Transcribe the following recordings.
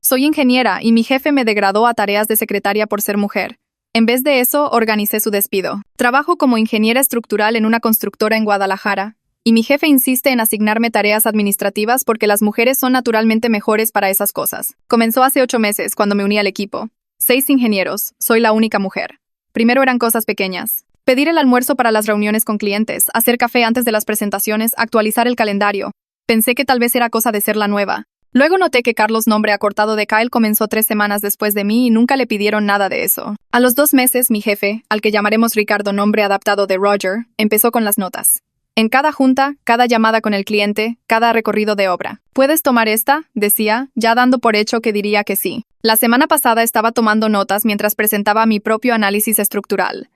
Soy ingeniera y mi jefe me degradó a tareas de secretaria por ser mujer. En vez de eso, organicé su despido. Trabajo como ingeniera estructural en una constructora en Guadalajara, y mi jefe insiste en asignarme tareas administrativas porque las mujeres son naturalmente mejores para esas cosas. Comenzó hace 8 meses, cuando me uní al equipo. 6 ingenieros, soy la única mujer. Primero eran cosas pequeñas. Pedir el almuerzo para las reuniones con clientes, hacer café antes de las presentaciones, actualizar el calendario. Pensé que tal vez era cosa de ser la nueva. Luego noté que Carlos, nombre acortado de Kyle, comenzó 3 semanas después de mí y nunca le pidieron nada de eso. A los 2 meses, mi jefe, al que llamaremos Ricardo, nombre adaptado de Roger, empezó con las notas. En cada junta, cada llamada con el cliente, cada recorrido de obra. ¿Puedes tomar esta?, decía, ya dando por hecho que diría que sí. La semana pasada estaba tomando notas mientras presentaba mi propio análisis estructural.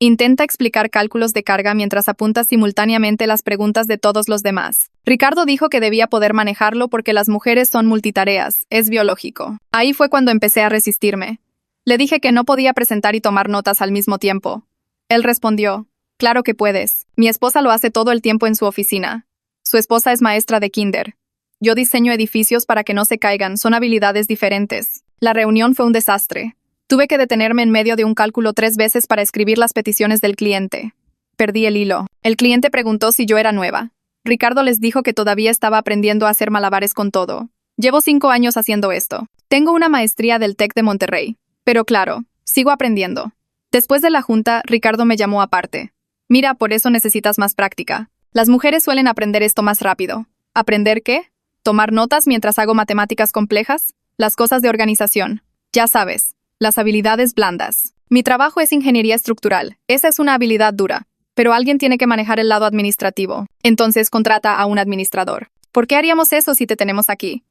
Intenta explicar cálculos de carga mientras apunta simultáneamente las preguntas de todos los demás. Ricardo dijo que debía poder manejarlo porque las mujeres son multitareas, es biológico. Ahí fue cuando empecé a resistirme. Le dije que no podía presentar y tomar notas al mismo tiempo. Él respondió, claro que puedes. Mi esposa lo hace todo el tiempo en su oficina. Su esposa es maestra de kinder. Yo diseño edificios para que no se caigan, son habilidades diferentes. La reunión fue un desastre. Tuve que detenerme en medio de un cálculo 3 veces para escribir las peticiones del cliente. Perdí el hilo. El cliente preguntó si yo era nueva. Ricardo les dijo que todavía estaba aprendiendo a hacer malabares con todo. Llevo 5 años haciendo esto. Tengo una maestría del TEC de Monterrey. Pero claro, sigo aprendiendo. Después de la junta, Ricardo me llamó aparte. Mira, por eso necesitas más práctica. Las mujeres suelen aprender esto más rápido. ¿Aprender qué? ¿Tomar notas mientras hago matemáticas complejas? Las cosas de organización. Ya sabes. Las habilidades blandas. Mi trabajo es ingeniería estructural. Esa es una habilidad dura. Pero alguien tiene que manejar el lado administrativo. Entonces contrata a un administrador. ¿Por qué haríamos eso si te tenemos aquí?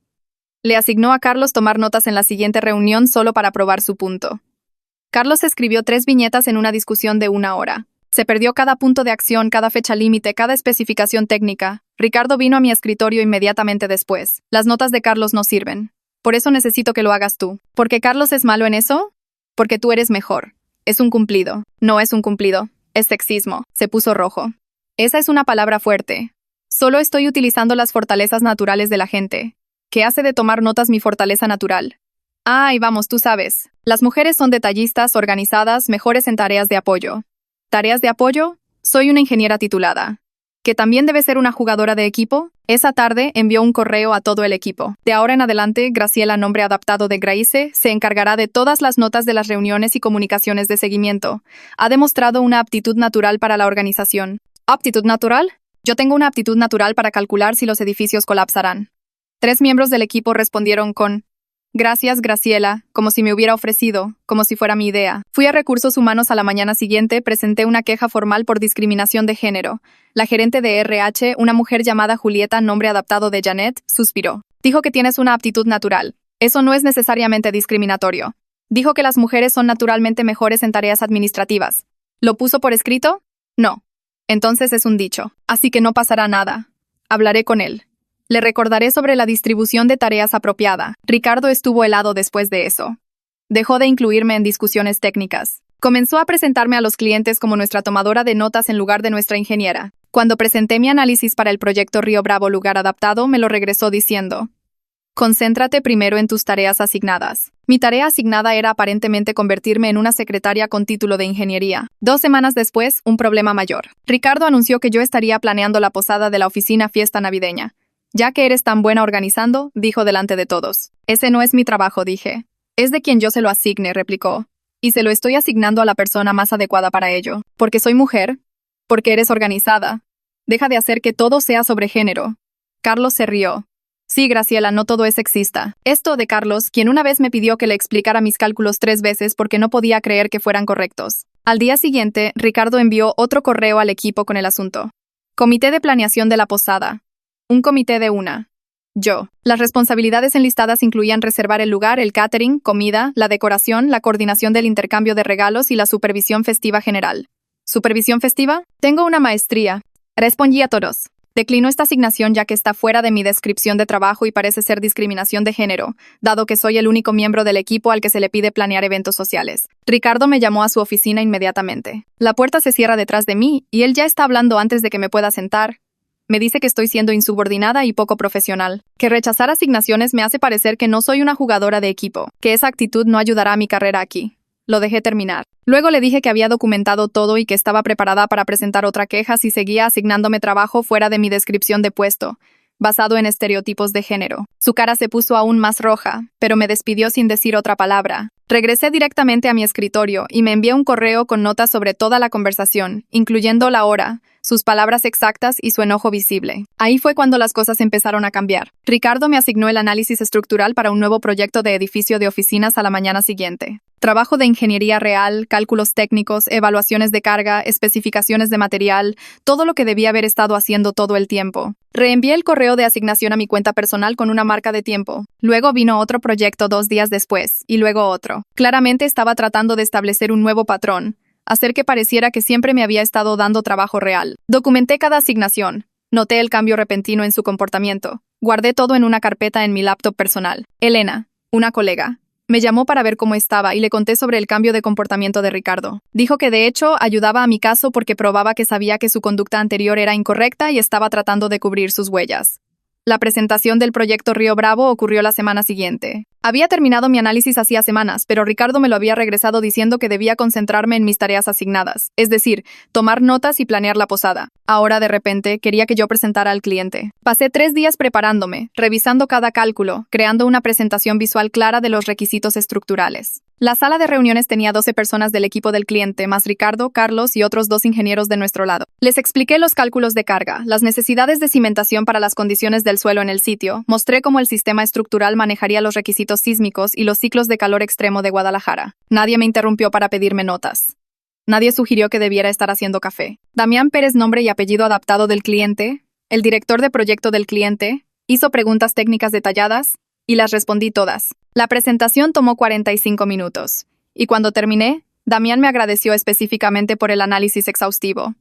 Le asignó a Carlos tomar notas en la siguiente reunión solo para probar su punto. Carlos escribió 3 viñetas en una discusión de 1 hora. Se perdió cada punto de acción, cada fecha límite, cada especificación técnica. Ricardo vino a mi escritorio inmediatamente después. Las notas de Carlos no sirven. Por eso necesito que lo hagas tú. ¿Por qué Carlos es malo en eso? Porque tú eres mejor. Es un cumplido. No es un cumplido. Es sexismo. Se puso rojo. Esa es una palabra fuerte. Solo estoy utilizando las fortalezas naturales de la gente. ¿Qué hace de tomar notas mi fortaleza natural? Ay, vamos, tú sabes. Las mujeres son detallistas, organizadas, mejores en tareas de apoyo. ¿Tareas de apoyo? Soy una ingeniera titulada. ¿Que también debe ser una jugadora de equipo? Esa tarde envió un correo a todo el equipo. De ahora en adelante, Graciela, nombre adaptado de Grace, se encargará de todas las notas de las reuniones y comunicaciones de seguimiento. Ha demostrado una aptitud natural para la organización. ¿Aptitud natural? Yo tengo una aptitud natural para calcular si los edificios colapsarán. 3 miembros del equipo respondieron con gracias, Graciela, como si me hubiera ofrecido, como si fuera mi idea. Fui a Recursos Humanos a la mañana siguiente, presenté una queja formal por discriminación de género. La gerente de RH, una mujer llamada Julieta, nombre adaptado de Janet, suspiró. Dijo que tienes una aptitud natural. Eso no es necesariamente discriminatorio. Dijo que las mujeres son naturalmente mejores en tareas administrativas. ¿Lo puso por escrito? No. Entonces es un dicho. Así que no pasará nada. Hablaré con él. Le recordaré sobre la distribución de tareas apropiada. Ricardo estuvo helado después de eso. Dejó de incluirme en discusiones técnicas. Comenzó a presentarme a los clientes como nuestra tomadora de notas en lugar de nuestra ingeniera. Cuando presenté mi análisis para el proyecto Río Bravo Lugar Adaptado, me lo regresó diciendo: concéntrate primero en tus tareas asignadas. Mi tarea asignada era aparentemente convertirme en una secretaria con título de ingeniería. 2 semanas después, un problema mayor. Ricardo anunció que yo estaría planeando la posada de la oficina fiesta navideña. Ya que eres tan buena organizando, dijo delante de todos. Ese no es mi trabajo, dije. Es de quien yo se lo asigne, replicó. Y se lo estoy asignando a la persona más adecuada para ello. Porque soy mujer. Porque eres organizada. Deja de hacer que todo sea sobre género. Carlos se rió. Sí, Graciela, no todo es sexista. Esto de Carlos, quien una vez me pidió que le explicara mis cálculos 3 veces porque no podía creer que fueran correctos. Al día siguiente, Ricardo envió otro correo al equipo con el asunto. Comité de planeación de la posada. Un comité de una. Yo. Las responsabilidades enlistadas incluían reservar el lugar, el catering, comida, la decoración, la coordinación del intercambio de regalos y la supervisión festiva general. ¿Supervisión festiva? Tengo una maestría. Respondí a todos. Declino esta asignación ya que está fuera de mi descripción de trabajo y parece ser discriminación de género, dado que soy el único miembro del equipo al que se le pide planear eventos sociales. Ricardo me llamó a su oficina inmediatamente. La puerta se cierra detrás de mí y él ya está hablando antes de que me pueda sentar. Me dice que estoy siendo insubordinada y poco profesional, que rechazar asignaciones me hace parecer que no soy una jugadora de equipo, que esa actitud no ayudará a mi carrera aquí. Lo dejé terminar. Luego le dije que había documentado todo y que estaba preparada para presentar otra queja si seguía asignándome trabajo fuera de mi descripción de puesto, basado en estereotipos de género. Su cara se puso aún más roja, pero me despidió sin decir otra palabra. Regresé directamente a mi escritorio y me envié un correo con notas sobre toda la conversación, incluyendo la hora, sus palabras exactas y su enojo visible. Ahí fue cuando las cosas empezaron a cambiar. Ricardo me asignó el análisis estructural para un nuevo proyecto de edificio de oficinas a la mañana siguiente. Trabajo de ingeniería real, cálculos técnicos, evaluaciones de carga, especificaciones de material, todo lo que debía haber estado haciendo todo el tiempo. Reenvié el correo de asignación a mi cuenta personal con una marca de tiempo. Luego vino otro proyecto 2 días después, y luego otro. Claramente estaba tratando de establecer un nuevo patrón, hacer que pareciera que siempre me había estado dando trabajo real. Documenté cada asignación. Noté el cambio repentino en su comportamiento. Guardé todo en una carpeta en mi laptop personal. Elena, una colega, me llamó para ver cómo estaba y le conté sobre el cambio de comportamiento de Ricardo. Dijo que de hecho ayudaba a mi caso porque probaba que sabía que su conducta anterior era incorrecta y estaba tratando de cubrir sus huellas. La presentación del proyecto Río Bravo ocurrió la semana siguiente. Había terminado mi análisis hacía semanas, pero Ricardo me lo había regresado diciendo que debía concentrarme en mis tareas asignadas, es decir, tomar notas y planear la posada. Ahora, de repente, quería que yo presentara al cliente. Pasé 3 días preparándome, revisando cada cálculo, creando una presentación visual clara de los requisitos estructurales. La sala de reuniones tenía 12 personas del equipo del cliente, más Ricardo, Carlos y otros 2 ingenieros de nuestro lado. Les expliqué los cálculos de carga, las necesidades de cimentación para las condiciones del suelo en el sitio, mostré cómo el sistema estructural manejaría los requisitos sísmicos y los ciclos de calor extremo de Guadalajara. Nadie me interrumpió para pedirme notas. Nadie sugirió que debiera estar haciendo café. Damián Pérez, nombre y apellido adaptado del cliente, el director de proyecto del cliente, hizo preguntas técnicas detalladas, y las respondí todas. La presentación tomó 45 minutos, y cuando terminé, Damián me agradeció específicamente por el análisis exhaustivo.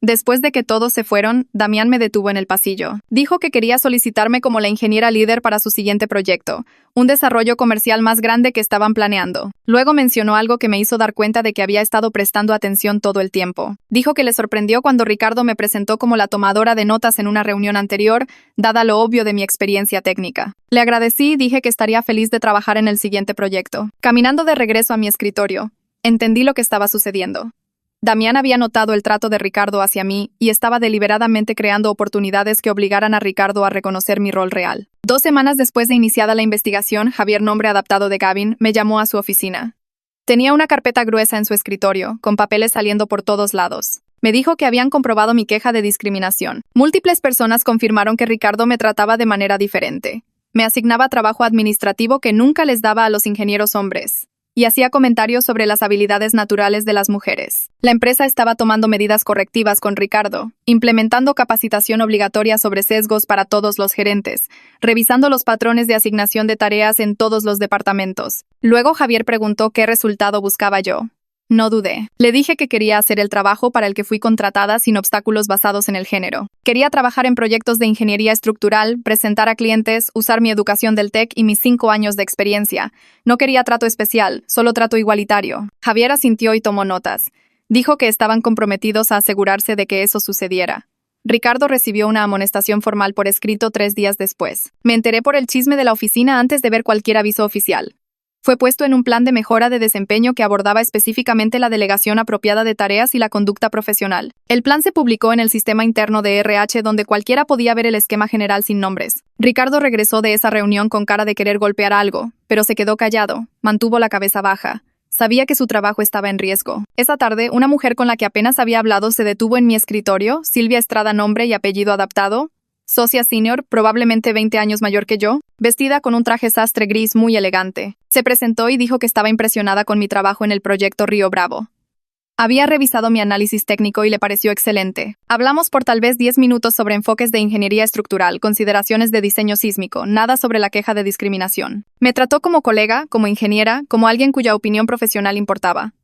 Después de que todos se fueron, Damián me detuvo en el pasillo. Dijo que quería solicitarme como la ingeniera líder para su siguiente proyecto, un desarrollo comercial más grande que estaban planeando. Luego mencionó algo que me hizo dar cuenta de que había estado prestando atención todo el tiempo. Dijo que le sorprendió cuando Ricardo me presentó como la tomadora de notas en una reunión anterior, dada lo obvio de mi experiencia técnica. Le agradecí y dije que estaría feliz de trabajar en el siguiente proyecto. Caminando de regreso a mi escritorio, entendí lo que estaba sucediendo. Damián había notado el trato de Ricardo hacia mí y estaba deliberadamente creando oportunidades que obligaran a Ricardo a reconocer mi rol real. 2 semanas después de iniciada la investigación, Javier, nombre adaptado de Gavin, me llamó a su oficina. Tenía una carpeta gruesa en su escritorio, con papeles saliendo por todos lados. Me dijo que habían comprobado mi queja de discriminación. Múltiples personas confirmaron que Ricardo me trataba de manera diferente. Me asignaba trabajo administrativo que nunca les daba a los ingenieros hombres, y hacía comentarios sobre las habilidades naturales de las mujeres. La empresa estaba tomando medidas correctivas con Ricardo, implementando capacitación obligatoria sobre sesgos para todos los gerentes, revisando los patrones de asignación de tareas en todos los departamentos. Luego Javier preguntó qué resultado buscaba yo. No dudé. Le dije que quería hacer el trabajo para el que fui contratada sin obstáculos basados en el género. Quería trabajar en proyectos de ingeniería estructural, presentar a clientes, usar mi educación del TEC y mis 5 años de experiencia. No quería trato especial, solo trato igualitario. Javier asintió y tomó notas. Dijo que estaban comprometidos a asegurarse de que eso sucediera. Ricardo recibió una amonestación formal por escrito 3 días después. Me enteré por el chisme de la oficina antes de ver cualquier aviso oficial. Fue puesto en un plan de mejora de desempeño que abordaba específicamente la delegación apropiada de tareas y la conducta profesional. El plan se publicó en el sistema interno de RH donde cualquiera podía ver el esquema general sin nombres. Ricardo regresó de esa reunión con cara de querer golpear algo, pero se quedó callado, mantuvo la cabeza baja. Sabía que su trabajo estaba en riesgo. Esa tarde, una mujer con la que apenas había hablado se detuvo en mi escritorio, Silvia Estrada, nombre y apellido adaptado, socia senior, probablemente 20 años mayor que yo, vestida con un traje sastre gris muy elegante. Se presentó y dijo que estaba impresionada con mi trabajo en el proyecto Río Bravo. Había revisado mi análisis técnico y le pareció excelente. Hablamos por tal vez 10 minutos sobre enfoques de ingeniería estructural, consideraciones de diseño sísmico, nada sobre la queja de discriminación. Me trató como colega, como ingeniera, como alguien cuya opinión profesional importaba.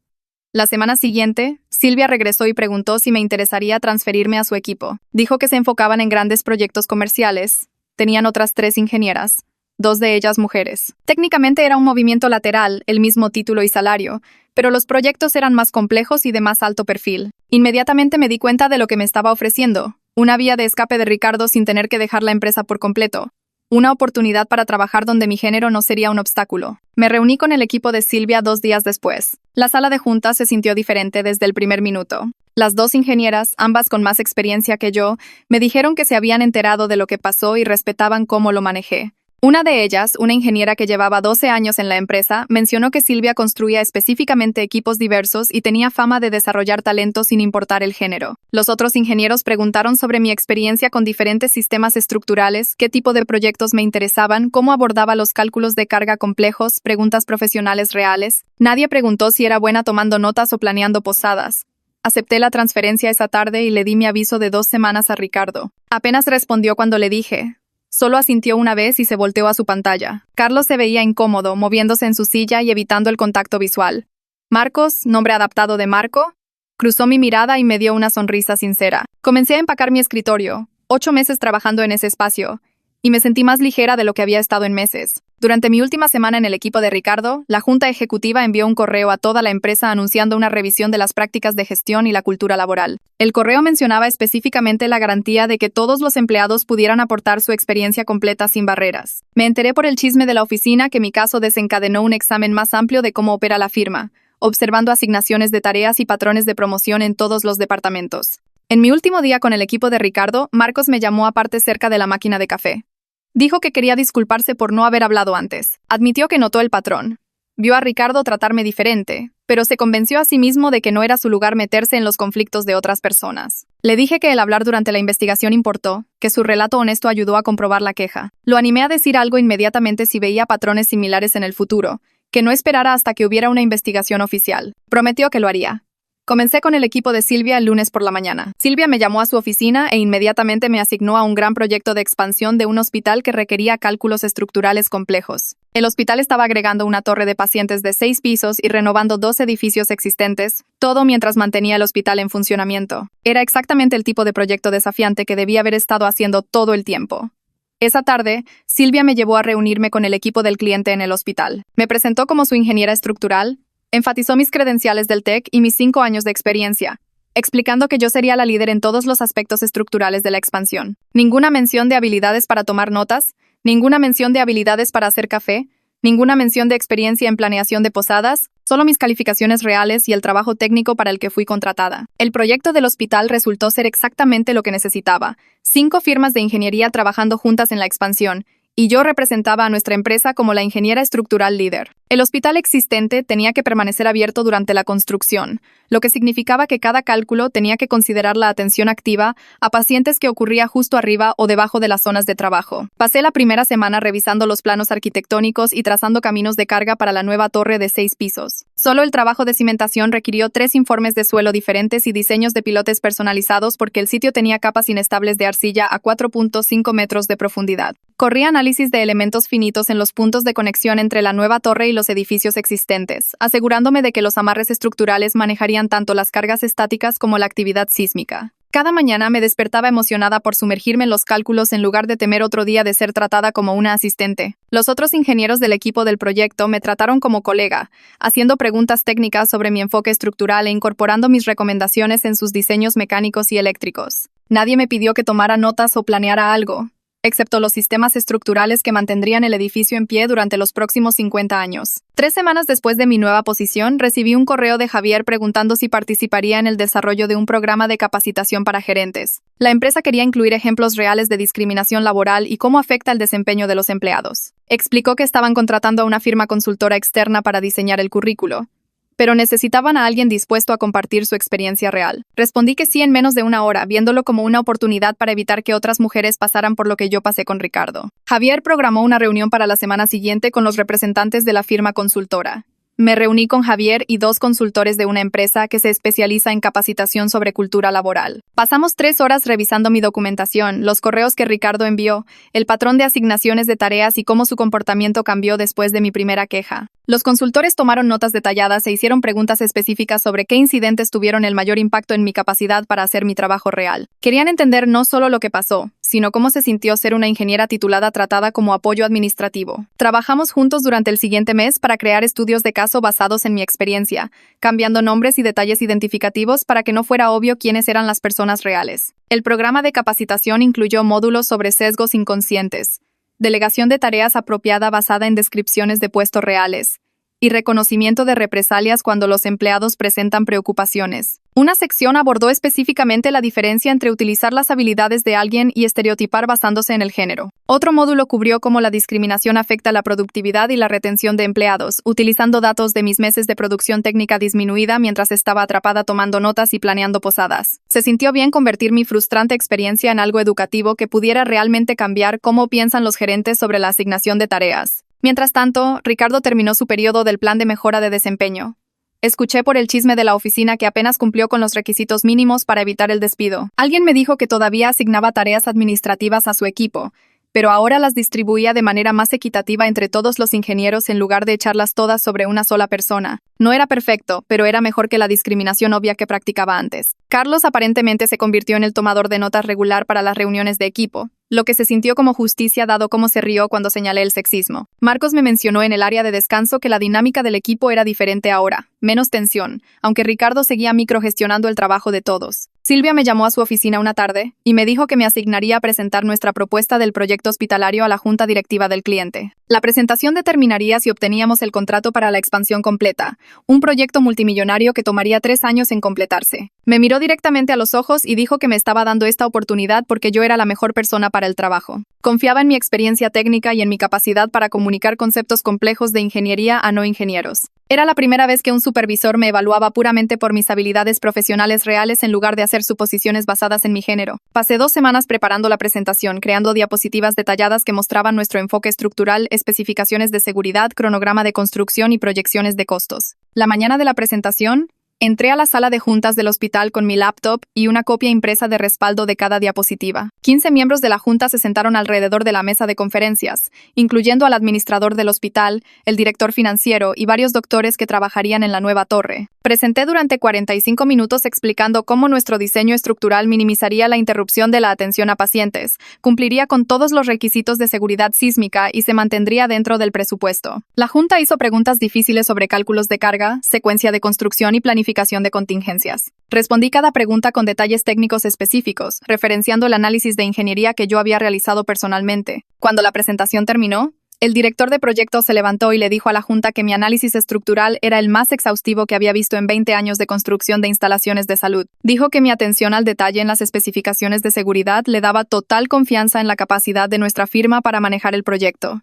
La semana siguiente, Silvia regresó y preguntó si me interesaría transferirme a su equipo. Dijo que se enfocaban en grandes proyectos comerciales. Tenían otras 3 ingenieras, 2 de ellas mujeres. Técnicamente era un movimiento lateral, el mismo título y salario, pero los proyectos eran más complejos y de más alto perfil. Inmediatamente me di cuenta de lo que me estaba ofreciendo, Una vía de escape de Ricardo sin tener que dejar la empresa por completo. Una oportunidad para trabajar donde mi género no sería un obstáculo. Me reuní con el equipo de Silvia 2 días después. La sala de juntas se sintió diferente desde el primer minuto. Las dos ingenieras, ambas con más experiencia que yo, me dijeron que se habían enterado de lo que pasó y respetaban cómo lo manejé. Una de ellas, una ingeniera que llevaba 12 años en la empresa, mencionó que Silvia construía específicamente equipos diversos y tenía fama de desarrollar talento sin importar el género. Los otros ingenieros preguntaron sobre mi experiencia con diferentes sistemas estructurales, qué tipo de proyectos me interesaban, cómo abordaba los cálculos de carga complejos, preguntas profesionales reales. Nadie preguntó si era buena tomando notas o planeando posadas. Acepté la transferencia esa tarde y le di mi aviso de 2 semanas a Ricardo. Apenas respondió cuando le dije. Solo asintió una vez y se volteó a su pantalla. Carlos se veía incómodo, moviéndose en su silla y evitando el contacto visual. Marcos, nombre adaptado de Marco, cruzó mi mirada y me dio una sonrisa sincera. Comencé a empacar mi escritorio, 8 meses trabajando en ese espacio, y me sentí más ligera de lo que había estado en meses. Durante mi última semana en el equipo de Ricardo, la Junta Ejecutiva envió un correo a toda la empresa anunciando una revisión de las prácticas de gestión y la cultura laboral. El correo mencionaba específicamente la garantía de que todos los empleados pudieran aportar su experiencia completa sin barreras. Me enteré por el chisme de la oficina que mi caso desencadenó un examen más amplio de cómo opera la firma, observando asignaciones de tareas y patrones de promoción en todos los departamentos. En mi último día con el equipo de Ricardo, Marcos me llamó aparte cerca de la máquina de café. Dijo que quería disculparse por no haber hablado antes. Admitió que notó el patrón. Vio a Ricardo tratarme diferente, pero se convenció a sí mismo de que no era su lugar meterse en los conflictos de otras personas. Le dije que el hablar durante la investigación importó, que su relato honesto ayudó a comprobar la queja. Lo animé a decir algo inmediatamente si veía patrones similares en el futuro, que no esperara hasta que hubiera una investigación oficial. Prometió que lo haría. Comencé con el equipo de Silvia el lunes por la mañana. Silvia me llamó a su oficina e inmediatamente me asignó a un gran proyecto de expansión de un hospital que requería cálculos estructurales complejos. El hospital estaba agregando una torre de pacientes de 6 pisos y renovando 2 edificios existentes, todo mientras mantenía el hospital en funcionamiento. Era exactamente el tipo de proyecto desafiante que debía haber estado haciendo todo el tiempo. Esa tarde, Silvia me llevó a reunirme con el equipo del cliente en el hospital. Me presentó como su ingeniera estructural. Enfatizó mis credenciales del TEC y mis 5 años de experiencia, explicando que yo sería la líder en todos los aspectos estructurales de la expansión. Ninguna mención de habilidades para tomar notas, ninguna mención de habilidades para hacer café, ninguna mención de experiencia en planeación de posadas, solo mis calificaciones reales y el trabajo técnico para el que fui contratada. El proyecto del hospital resultó ser exactamente lo que necesitaba: 5 firmas de ingeniería trabajando juntas en la expansión, y yo representaba a nuestra empresa como la ingeniera estructural líder. El hospital existente tenía que permanecer abierto durante la construcción, lo que significaba que cada cálculo tenía que considerar la atención activa a pacientes que ocurría justo arriba o debajo de las zonas de trabajo. Pasé la primera semana revisando los planos arquitectónicos y trazando caminos de carga para la nueva torre de 6 pisos. Solo el trabajo de cimentación requirió 3 informes de suelo diferentes y diseños de pilotes personalizados porque el sitio tenía capas inestables de arcilla a 4.5 metros de profundidad. Corrí análisis de elementos finitos en los puntos de conexión entre la nueva torre y los edificios existentes, asegurándome de que los amarres estructurales manejarían tanto las cargas estáticas como la actividad sísmica. Cada mañana me despertaba emocionada por sumergirme en los cálculos en lugar de temer otro día de ser tratada como una asistente. Los otros ingenieros del equipo del proyecto me trataron como colega, haciendo preguntas técnicas sobre mi enfoque estructural e incorporando mis recomendaciones en sus diseños mecánicos y eléctricos. Nadie me pidió que tomara notas o planeara algo, excepto los sistemas estructurales que mantendrían el edificio en pie durante los próximos 50 años. 3 semanas después de mi nueva posición, recibí un correo de Javier preguntando si participaría en el desarrollo de un programa de capacitación para gerentes. La empresa quería incluir ejemplos reales de discriminación laboral y cómo afecta el desempeño de los empleados. Explicó que estaban contratando a una firma consultora externa para diseñar el currículo, pero necesitaban a alguien dispuesto a compartir su experiencia real. Respondí que sí en menos de 1 hora, viéndolo como una oportunidad para evitar que otras mujeres pasaran por lo que yo pasé con Ricardo. Javier programó una reunión para la semana siguiente con los representantes de la firma consultora. Me reuní con Javier y 2 consultores de una empresa que se especializa en capacitación sobre cultura laboral. Pasamos 3 horas revisando mi documentación, los correos que Ricardo envió, el patrón de asignaciones de tareas y cómo su comportamiento cambió después de mi primera queja. Los consultores tomaron notas detalladas e hicieron preguntas específicas sobre qué incidentes tuvieron el mayor impacto en mi capacidad para hacer mi trabajo real. Querían entender no solo lo que pasó, sino cómo se sintió ser una ingeniera titulada tratada como apoyo administrativo. Trabajamos juntos durante el siguiente mes para crear estudios de caso basados en mi experiencia, cambiando nombres y detalles identificativos para que no fuera obvio quiénes eran las personas reales. El programa de capacitación incluyó módulos sobre sesgos inconscientes, delegación de tareas apropiada basada en descripciones de puestos reales, y reconocimiento de represalias cuando los empleados presentan preocupaciones. Una sección abordó específicamente la diferencia entre utilizar las habilidades de alguien y estereotipar basándose en el género. Otro módulo cubrió cómo la discriminación afecta la productividad y la retención de empleados, utilizando datos de mis meses de producción técnica disminuida mientras estaba atrapada tomando notas y planeando posadas. Se sintió bien convertir mi frustrante experiencia en algo educativo que pudiera realmente cambiar cómo piensan los gerentes sobre la asignación de tareas. Mientras tanto, Ricardo terminó su periodo del plan de mejora de desempeño. Escuché por el chisme de la oficina que apenas cumplió con los requisitos mínimos para evitar el despido. Alguien me dijo que todavía asignaba tareas administrativas a su equipo, pero ahora las distribuía de manera más equitativa entre todos los ingenieros en lugar de echarlas todas sobre una sola persona. No era perfecto, pero era mejor que la discriminación obvia que practicaba antes. Carlos aparentemente se convirtió en el tomador de notas regular para las reuniones de equipo, lo que se sintió como justicia dado cómo se rió cuando señalé el sexismo. Marcos me mencionó en el área de descanso que la dinámica del equipo era diferente ahora, menos tensión, aunque Ricardo seguía microgestionando el trabajo de todos. Silvia me llamó a su oficina una tarde y me dijo que me asignaría a presentar nuestra propuesta del proyecto hospitalario a la junta directiva del cliente. La presentación determinaría si obteníamos el contrato para la expansión completa, un proyecto multimillonario que tomaría 3 años en completarse. Me miró directamente a los ojos y dijo que me estaba dando esta oportunidad porque yo era la mejor persona para el trabajo. Confiaba en mi experiencia técnica y en mi capacidad para comunicar conceptos complejos de ingeniería a no ingenieros. Era la primera vez que un supervisor me evaluaba puramente por mis habilidades profesionales reales en lugar de hacer suposiciones basadas en mi género. Pasé 2 semanas preparando la presentación, creando diapositivas detalladas que mostraban nuestro enfoque estructural, especificaciones de seguridad, cronograma de construcción y proyecciones de costos. La mañana de la presentación, entré a la sala de juntas del hospital con mi laptop y una copia impresa de respaldo de cada diapositiva. 15 miembros de la junta se sentaron alrededor de la mesa de conferencias, incluyendo al administrador del hospital, el director financiero y varios doctores que trabajarían en la nueva torre. Presenté durante 45 minutos explicando cómo nuestro diseño estructural minimizaría la interrupción de la atención a pacientes, cumpliría con todos los requisitos de seguridad sísmica y se mantendría dentro del presupuesto. La junta hizo preguntas difíciles sobre cálculos de carga, secuencia de construcción y planificación de contingencias. Respondí cada pregunta con detalles técnicos específicos, referenciando el análisis de ingeniería que yo había realizado personalmente. Cuando la presentación terminó, el director de proyectos se levantó y le dijo a la junta que mi análisis estructural era el más exhaustivo que había visto en 20 años de construcción de instalaciones de salud. Dijo que mi atención al detalle en las especificaciones de seguridad le daba total confianza en la capacidad de nuestra firma para manejar el proyecto.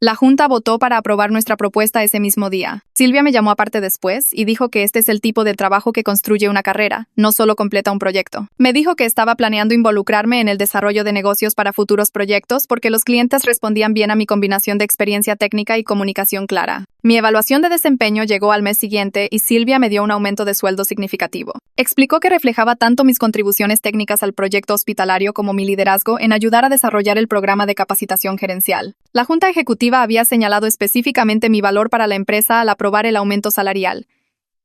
La junta votó para aprobar nuestra propuesta ese mismo día. Silvia me llamó aparte después y dijo que este es el tipo de trabajo que construye una carrera, no solo completa un proyecto. Me dijo que estaba planeando involucrarme en el desarrollo de negocios para futuros proyectos porque los clientes respondían bien a mi combinación de experiencia técnica y comunicación clara. Mi evaluación de desempeño llegó al mes siguiente y Silvia me dio un aumento de sueldo significativo. Explicó que reflejaba tanto mis contribuciones técnicas al proyecto hospitalario como mi liderazgo en ayudar a desarrollar el programa de capacitación gerencial. La junta ejecutiva había señalado específicamente mi valor para la empresa al aprobar el aumento salarial.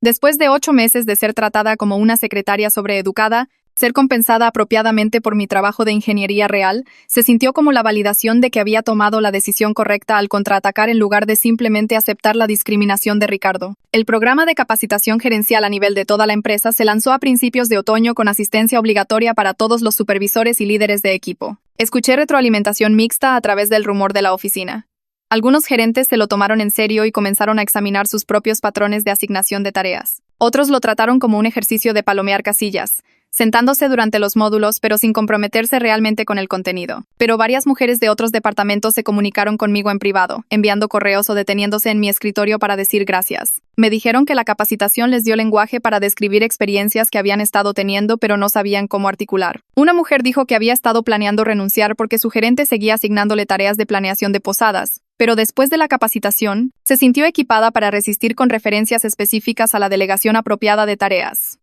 Después de 8 meses de ser tratada como una secretaria sobreeducada, ser compensada apropiadamente por mi trabajo de ingeniería real, se sintió como la validación de que había tomado la decisión correcta al contraatacar en lugar de simplemente aceptar la discriminación de Ricardo. El programa de capacitación gerencial a nivel de toda la empresa se lanzó a principios de otoño con asistencia obligatoria para todos los supervisores y líderes de equipo. Escuché retroalimentación mixta a través del rumor de la oficina. Algunos gerentes se lo tomaron en serio y comenzaron a examinar sus propios patrones de asignación de tareas. Otros lo trataron como un ejercicio de palomear casillas, sentándose durante los módulos pero sin comprometerse realmente con el contenido. Pero varias mujeres de otros departamentos se comunicaron conmigo en privado, enviando correos o deteniéndose en mi escritorio para decir gracias. Me dijeron que la capacitación les dio lenguaje para describir experiencias que habían estado teniendo pero no sabían cómo articular. Una mujer dijo que había estado planeando renunciar porque su gerente seguía asignándole tareas de planeación de posadas, pero después de la capacitación, se sintió equipada para resistir con referencias específicas a la delegación apropiada de tareas.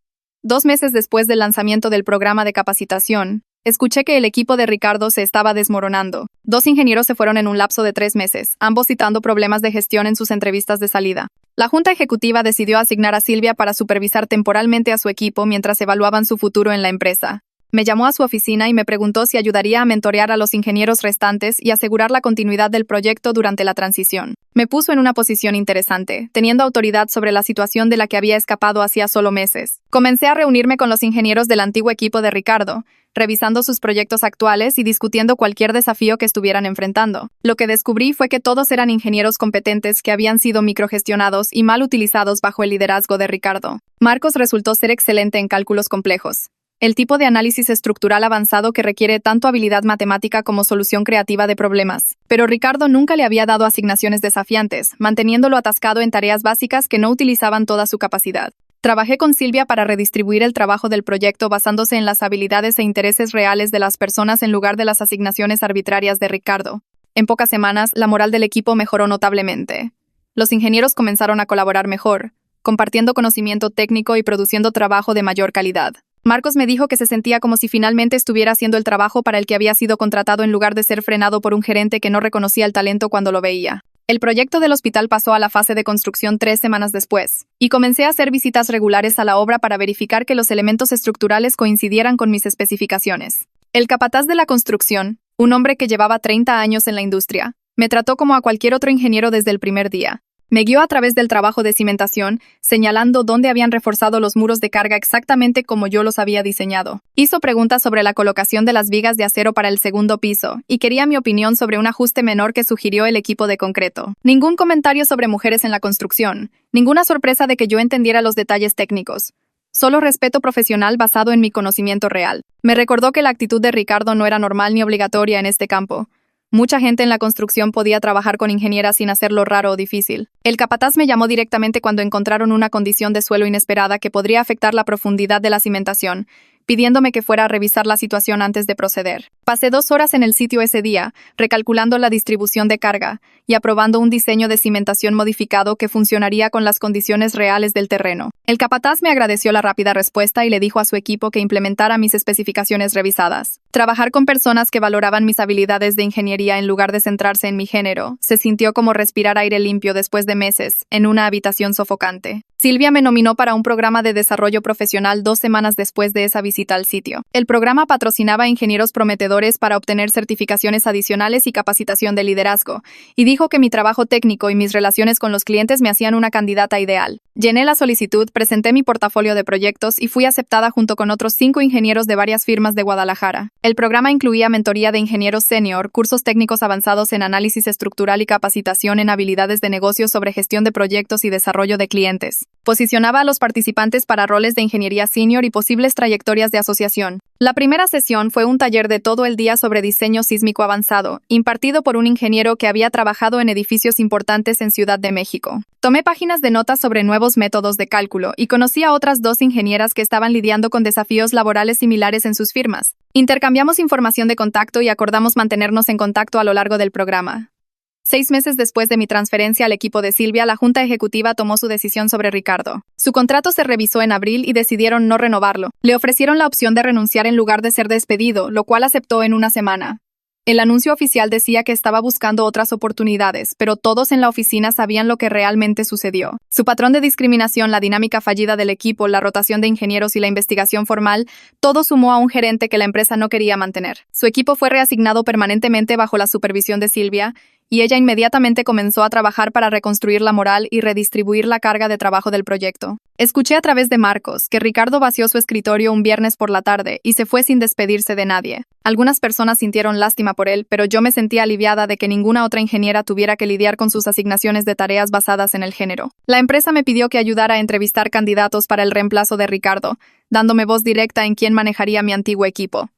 2 meses después del lanzamiento del programa de capacitación, escuché que el equipo de Ricardo se estaba desmoronando. 2 ingenieros se fueron en un lapso de 3 meses, ambos citando problemas de gestión en sus entrevistas de salida. La junta ejecutiva decidió asignar a Silvia para supervisar temporalmente a su equipo mientras evaluaban su futuro en la empresa. Me llamó a su oficina y me preguntó si ayudaría a mentorear a los ingenieros restantes y asegurar la continuidad del proyecto durante la transición. Me puso en una posición interesante, teniendo autoridad sobre la situación de la que había escapado hacía solo meses. Comencé a reunirme con los ingenieros del antiguo equipo de Ricardo, revisando sus proyectos actuales y discutiendo cualquier desafío que estuvieran enfrentando. Lo que descubrí fue que todos eran ingenieros competentes que habían sido microgestionados y mal utilizados bajo el liderazgo de Ricardo. Marcos resultó ser excelente en cálculos complejos, el tipo de análisis estructural avanzado que requiere tanto habilidad matemática como solución creativa de problemas. Pero Ricardo nunca le había dado asignaciones desafiantes, manteniéndolo atascado en tareas básicas que no utilizaban toda su capacidad. Trabajé con Silvia para redistribuir el trabajo del proyecto basándose en las habilidades e intereses reales de las personas en lugar de las asignaciones arbitrarias de Ricardo. En pocas semanas, la moral del equipo mejoró notablemente. Los ingenieros comenzaron a colaborar mejor, compartiendo conocimiento técnico y produciendo trabajo de mayor calidad. Marcos me dijo que se sentía como si finalmente estuviera haciendo el trabajo para el que había sido contratado en lugar de ser frenado por un gerente que no reconocía el talento cuando lo veía. El proyecto del hospital pasó a la fase de construcción 3 semanas después, y comencé a hacer visitas regulares a la obra para verificar que los elementos estructurales coincidieran con mis especificaciones. El capataz de la construcción, un hombre que llevaba 30 años en la industria, me trató como a cualquier otro ingeniero desde el primer día. Me guió a través del trabajo de cimentación, señalando dónde habían reforzado los muros de carga exactamente como yo los había diseñado. Hizo preguntas sobre la colocación de las vigas de acero para el segundo piso, y quería mi opinión sobre un ajuste menor que sugirió el equipo de concreto. Ningún comentario sobre mujeres en la construcción, ninguna sorpresa de que yo entendiera los detalles técnicos. Solo respeto profesional basado en mi conocimiento real. Me recordó que la actitud de Ricardo no era normal ni obligatoria en este campo. Mucha gente en la construcción podía trabajar con ingenieras sin hacerlo raro o difícil. El capataz me llamó directamente cuando encontraron una condición de suelo inesperada que podría afectar la profundidad de la cimentación, pidiéndome que fuera a revisar la situación antes de proceder. Pasé 2 horas en el sitio ese día, recalculando la distribución de carga y aprobando un diseño de cimentación modificado que funcionaría con las condiciones reales del terreno. El capataz me agradeció la rápida respuesta y le dijo a su equipo que implementara mis especificaciones revisadas. Trabajar con personas que valoraban mis habilidades de ingeniería en lugar de centrarse en mi género se sintió como respirar aire limpio después de meses en una habitación sofocante. Silvia me nominó para un programa de desarrollo profesional 2 semanas después de esa visita al sitio. El programa patrocinaba a ingenieros prometedores para obtener certificaciones adicionales y capacitación de liderazgo, y dijo que mi trabajo técnico y mis relaciones con los clientes me hacían una candidata ideal. Llené la solicitud, presenté mi portafolio de proyectos y fui aceptada junto con otros 5 ingenieros de varias firmas de Guadalajara. El programa incluía mentoría de ingenieros senior, cursos técnicos avanzados en análisis estructural y capacitación en habilidades de negocio sobre gestión de proyectos y desarrollo de clientes. Posicionaba a los participantes para roles de ingeniería senior y posibles trayectorias de asociación. La primera sesión fue un taller de todo el día sobre diseño sísmico avanzado, impartido por un ingeniero que había trabajado en edificios importantes en Ciudad de México. Tomé páginas de notas sobre nuevos métodos de cálculo y conocí a otras 2 ingenieras que estaban lidiando con desafíos laborales similares en sus firmas. Intercambiamos información de contacto y acordamos mantenernos en contacto a lo largo del programa. 6 meses después de mi transferencia al equipo de Silvia, la Junta Ejecutiva tomó su decisión sobre Ricardo. Su contrato se revisó en abril y decidieron no renovarlo. Le ofrecieron la opción de renunciar en lugar de ser despedido, lo cual aceptó en una semana. El anuncio oficial decía que estaba buscando otras oportunidades, pero todos en la oficina sabían lo que realmente sucedió. Su patrón de discriminación, la dinámica fallida del equipo, la rotación de ingenieros y la investigación formal, todo sumó a un gerente que la empresa no quería mantener. Su equipo fue reasignado permanentemente bajo la supervisión de Silvia, y ella inmediatamente comenzó a trabajar para reconstruir la moral y redistribuir la carga de trabajo del proyecto. Escuché a través de Marcos que Ricardo vació su escritorio un viernes por la tarde y se fue sin despedirse de nadie. Algunas personas sintieron lástima por él, pero yo me sentía aliviada de que ninguna otra ingeniera tuviera que lidiar con sus asignaciones de tareas basadas en el género. La empresa me pidió que ayudara a entrevistar candidatos para el reemplazo de Ricardo, dándome voz directa en quién manejaría mi antiguo equipo.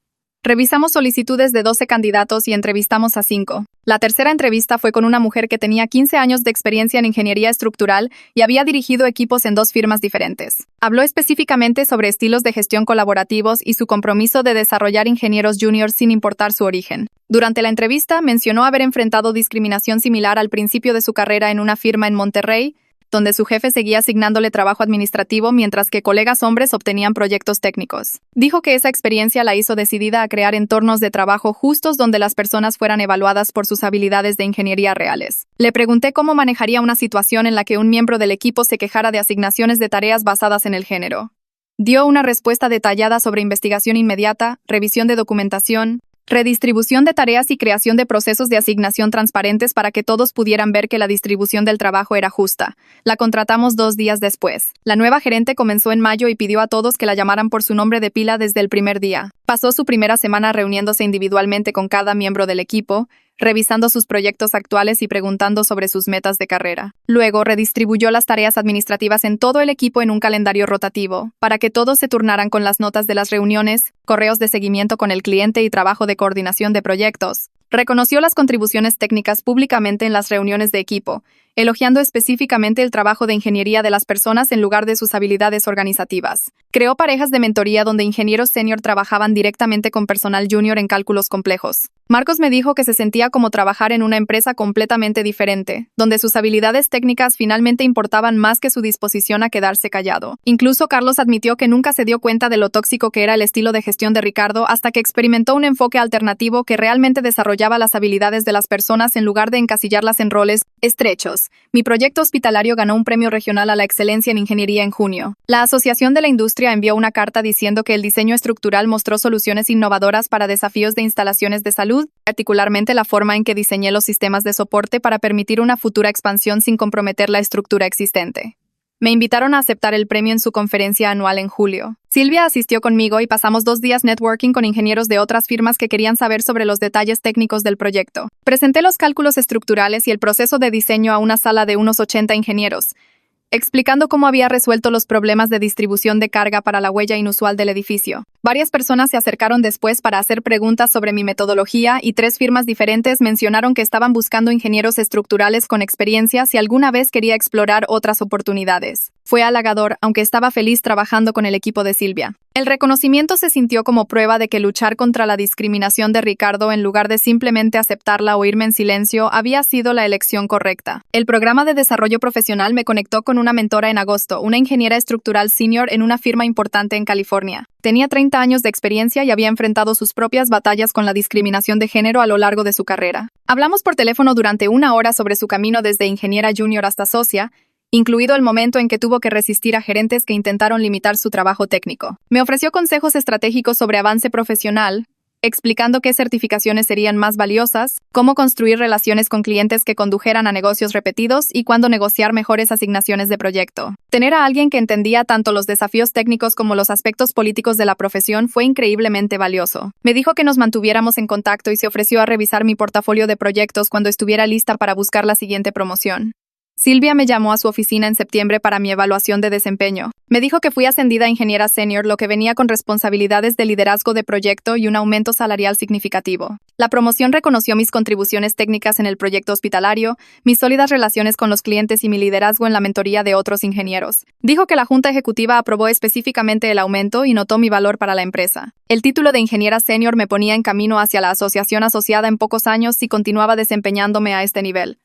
Revisamos solicitudes de 12 candidatos y entrevistamos a 5. La tercera entrevista fue con una mujer que tenía 15 años de experiencia en ingeniería estructural y había dirigido equipos en 2 firmas diferentes. Habló específicamente sobre estilos de gestión colaborativos y su compromiso de desarrollar ingenieros juniors sin importar su origen. Durante la entrevista, mencionó haber enfrentado discriminación similar al principio de su carrera en una firma en Monterrey, donde su jefe seguía asignándole trabajo administrativo mientras que colegas hombres obtenían proyectos técnicos. Dijo que esa experiencia la hizo decidida a crear entornos de trabajo justos donde las personas fueran evaluadas por sus habilidades de ingeniería reales. Le pregunté cómo manejaría una situación en la que un miembro del equipo se quejara de asignaciones de tareas basadas en el género. Dio una respuesta detallada sobre investigación inmediata, revisión de documentación, redistribución de tareas y creación de procesos de asignación transparentes para que todos pudieran ver que la distribución del trabajo era justa. La contratamos 2 días después. La nueva gerente comenzó en mayo y pidió a todos que la llamaran por su nombre de pila desde el primer día. Pasó su primera semana reuniéndose individualmente con cada miembro del equipo, revisando sus proyectos actuales y preguntando sobre sus metas de carrera. Luego, redistribuyó las tareas administrativas en todo el equipo en un calendario rotativo, para que todos se turnaran con las notas de las reuniones, correos de seguimiento con el cliente y trabajo de coordinación de proyectos. Reconoció las contribuciones técnicas públicamente en las reuniones de equipo, elogiando específicamente el trabajo de ingeniería de las personas en lugar de sus habilidades organizativas. Creó parejas de mentoría donde ingenieros senior trabajaban directamente con personal junior en cálculos complejos. Marcos me dijo que se sentía como trabajar en una empresa completamente diferente, donde sus habilidades técnicas finalmente importaban más que su disposición a quedarse callado. Incluso Carlos admitió que nunca se dio cuenta de lo tóxico que era el estilo de gestión de Ricardo hasta que experimentó un enfoque alternativo que realmente desarrollaba las habilidades de las personas en lugar de encasillarlas en roles estrechos. Mi proyecto hospitalario ganó un premio regional a la excelencia en ingeniería en junio. La Asociación de la Industria envió una carta diciendo que el diseño estructural mostró soluciones innovadoras para desafíos de instalaciones de salud, particularmente la forma en que diseñé los sistemas de soporte para permitir una futura expansión sin comprometer la estructura existente. Me invitaron a aceptar el premio en su conferencia anual en julio. Silvia asistió conmigo y pasamos 2 días networking con ingenieros de otras firmas que querían saber sobre los detalles técnicos del proyecto. Presenté los cálculos estructurales y el proceso de diseño a una sala de unos 80 ingenieros, explicando cómo había resuelto los problemas de distribución de carga para la huella inusual del edificio. Varias personas se acercaron después para hacer preguntas sobre mi metodología y 3 firmas diferentes mencionaron que estaban buscando ingenieros estructurales con experiencia si alguna vez quería explorar otras oportunidades. Fue halagador, aunque estaba feliz trabajando con el equipo de Silvia. El reconocimiento se sintió como prueba de que luchar contra la discriminación de Ricardo en lugar de simplemente aceptarla o irme en silencio había sido la elección correcta. El programa de desarrollo profesional me conectó con una mentora en agosto, una ingeniera estructural senior en una firma importante en California. Tenía 30 años de experiencia y había enfrentado sus propias batallas con la discriminación de género a lo largo de su carrera. Hablamos por teléfono durante 1 hora sobre su camino desde ingeniera junior hasta socia, incluido el momento en que tuvo que resistir a gerentes que intentaron limitar su trabajo técnico. Me ofreció consejos estratégicos sobre avance profesional, explicando qué certificaciones serían más valiosas, cómo construir relaciones con clientes que condujeran a negocios repetidos y cuándo negociar mejores asignaciones de proyecto. Tener a alguien que entendía tanto los desafíos técnicos como los aspectos políticos de la profesión fue increíblemente valioso. Me dijo que nos mantuviéramos en contacto y se ofreció a revisar mi portafolio de proyectos cuando estuviera lista para buscar la siguiente promoción. Silvia me llamó a su oficina en septiembre para mi evaluación de desempeño. Me dijo que fui ascendida a ingeniera senior, lo que venía con responsabilidades de liderazgo de proyecto y un aumento salarial significativo. La promoción reconoció mis contribuciones técnicas en el proyecto hospitalario, mis sólidas relaciones con los clientes y mi liderazgo en la mentoría de otros ingenieros. Dijo que la junta ejecutiva aprobó específicamente el aumento y notó mi valor para la empresa. El título de ingeniera senior me ponía en camino hacia la asociación asociada en pocos años si continuaba desempeñándome a este nivel.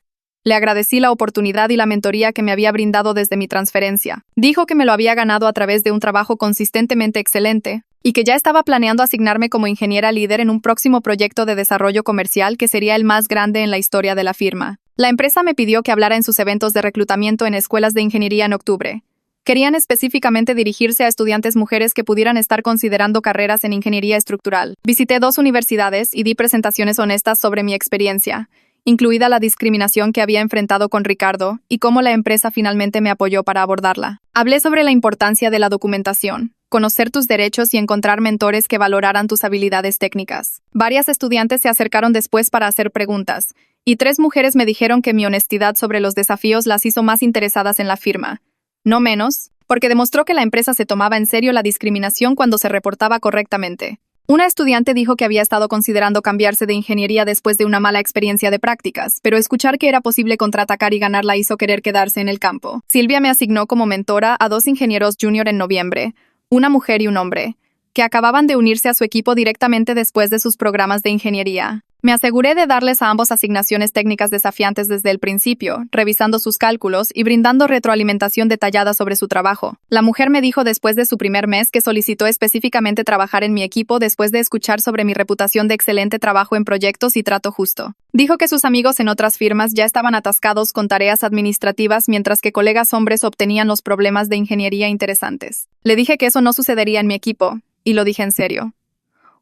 Le agradecí la oportunidad y la mentoría que me había brindado desde mi transferencia. Dijo que me lo había ganado a través de un trabajo consistentemente excelente y que ya estaba planeando asignarme como ingeniera líder en un próximo proyecto de desarrollo comercial que sería el más grande en la historia de la firma. La empresa me pidió que hablara en sus eventos de reclutamiento en escuelas de ingeniería en octubre. Querían específicamente dirigirse a estudiantes mujeres que pudieran estar considerando carreras en ingeniería estructural. Visité 2 universidades y di presentaciones honestas sobre mi experiencia, incluida la discriminación que había enfrentado con Ricardo y cómo la empresa finalmente me apoyó para abordarla. Hablé sobre la importancia de la documentación, conocer tus derechos y encontrar mentores que valoraran tus habilidades técnicas. Varias estudiantes se acercaron después para hacer preguntas, y 3 mujeres me dijeron que mi honestidad sobre los desafíos las hizo más interesadas en la firma. No menos, porque demostró que la empresa se tomaba en serio la discriminación cuando se reportaba correctamente. Una estudiante dijo que había estado considerando cambiarse de ingeniería después de una mala experiencia de prácticas, pero escuchar que era posible contraatacar y ganar la hizo querer quedarse en el campo. Silvia me asignó como mentora a 2 ingenieros junior en noviembre, una mujer y un hombre, que acababan de unirse a su equipo directamente después de sus programas de ingeniería. Me aseguré de darles a ambos asignaciones técnicas desafiantes desde el principio, revisando sus cálculos y brindando retroalimentación detallada sobre su trabajo. La mujer me dijo después de su primer mes que solicitó específicamente trabajar en mi equipo después de escuchar sobre mi reputación de excelente trabajo en proyectos y trato justo. Dijo que sus amigos en otras firmas ya estaban atascados con tareas administrativas mientras que colegas hombres obtenían los problemas de ingeniería interesantes. Le dije que eso no sucedería en mi equipo, y lo dije en serio.